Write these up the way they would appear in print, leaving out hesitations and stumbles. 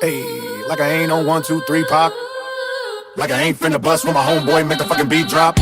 Hey, like I ain't on 1, 2, 3 pop. Like I ain't finna bust when my homeboy make the fucking beat drop.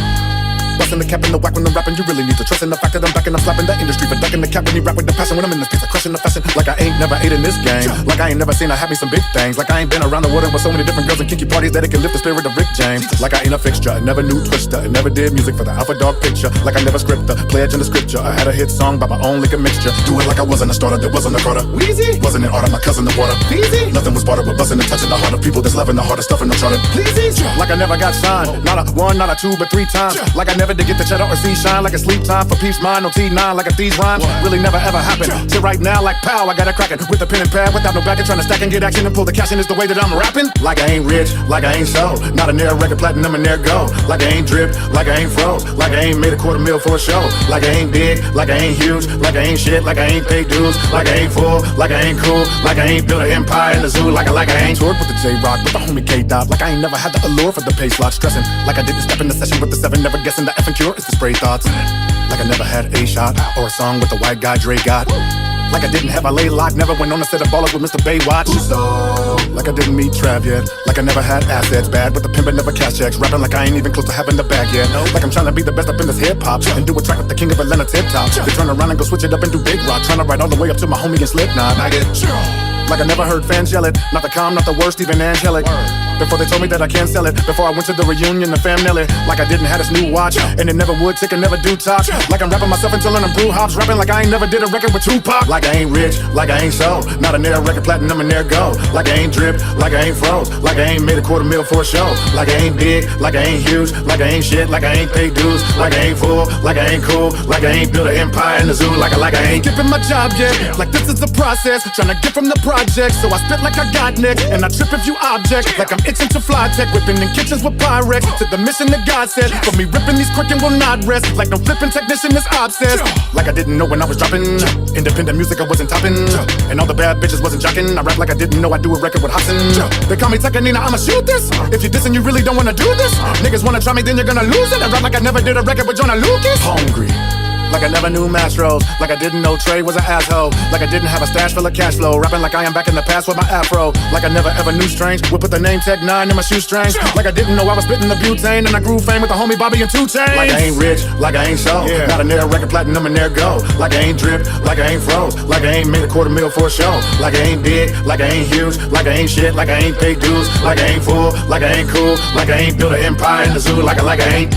Bustin' the cap in the whack when I'm rapping, you really need to trust in the fact that I'm back and I'm slapping the industry for ducking the cap when you rap with the passion. When I'm in this piece of crushing the fashion, like I ain't never ate in this game. Like I ain't never seen her have me some big things. Like I ain't been around the world with so many different girls and kinky parties that it can lift the spirit of Rick James. Like I ain't a fixture, I never knew Twister, I never did music for the Alpha Dog picture. Like I never script the pledge in the scripture. I had a hit song by my own liquor mixture. Do it like I wasn't a starter, there wasn't a Carter. Wheezy wasn't an art of my cousin the water. Easy, nothing was bartered but busting and touching the heart of people that's loving the heart of stuff in the charter. Please, like I never got signed, not a 1, not a 2, but 3 times. Like I never did get the cheddar or shine like a sleep time for peeps mine, no T9 like a thieves rhyme. Really never ever happened. Till right now, like pow, I got it cracking with a pen and pad without no backing, trying to stack and get action and pull the cash in is the way that I'm rapping. Like I ain't rich, like I ain't so, not a near record platinum and there go. Like I ain't drip, like I ain't froze, like I ain't made a $250,000 for a show. Like I ain't big, like I ain't huge, like I ain't shit, like I ain't paid dues, like I ain't full, like I ain't cool, like I ain't built an empire in the zoo, like I ain't toured with the J-Rock, with the homie K-Dot, like I ain't never had the allure for the pace lock, stressing, like I didn't step in the session with the 7, never guessing the effing cure is the spray thoughts. Like I never had a shot or a song with the white guy Dre got. Like I didn't have a lay lock, never went on a set of ballers with Mr. Baywatch. Like I didn't meet Trav yet. Like I never had assets, bad with the pimp and never cash checks. Rapping like I ain't even close to having the bag yet. Like I'm trying to be the best up in this hip hop and do a track with the king of Atlanta tip top. They turn around and go switch it up and do big rock, trying to ride all the way up to my homie and Slipknot. I get like I never heard fans yell it, not the calm, not the worst, even angelic. Before they told me that I can't sell it, before I went to the reunion, the fam Nelly. Like I didn't have this new watch, and it never would tick and never do talk. Like I'm rapping myself until I'm brew hops, rapping like I ain't never did a record with Tupac. Like I ain't rich, like I ain't so, not a near record platinum and there go. Like I ain't drip, like I ain't froze, like I ain't made a $250,000 for a show. Like I ain't big, like I ain't huge, like I ain't shit, like I ain't paid dues, like I ain't full, like I ain't cool, like I ain't built an empire in the zoo, like I ain't skipping my job yet. Like this is a process, trying to get from the project, so I spit like I got neck, and I trip if you object, like I'm itching to fly tech, whipping in kitchens with Pyrex, to the mission that God said, for me ripping these quick and will not rest, like no flipping technician is obsessed, like I didn't know when I was dropping, independent music I wasn't topping, and all the bad bitches wasn't jocking, I rap like I didn't know I do a record with Hobson, they call me N9ne, I'ma shoot this, if you dissing you really don't wanna do this, niggas wanna try me then you're gonna lose it, I rap like I never did a record with Jonah Lucas, hungry. Like I never knew Mastros, like I didn't know Trey was an asshole, like I didn't have a stash full of cash flow, rapping like I am back in the past with my afro, like I never ever knew strange, would put the name N9ne in my shoestrings, like I didn't know I was spitting the butane, and I grew fame with the homie Bobby and 2 Chainz. Like I ain't rich, like I ain't so, not a near record platinum and there go, like I ain't drip, like I ain't froze, like I ain't made a $250,000 for a show, like I ain't big, like I ain't huge, like I ain't shit, like I ain't paid dues, like I ain't full, like I ain't cool, like I ain't built an empire in the zoo, like I ain't.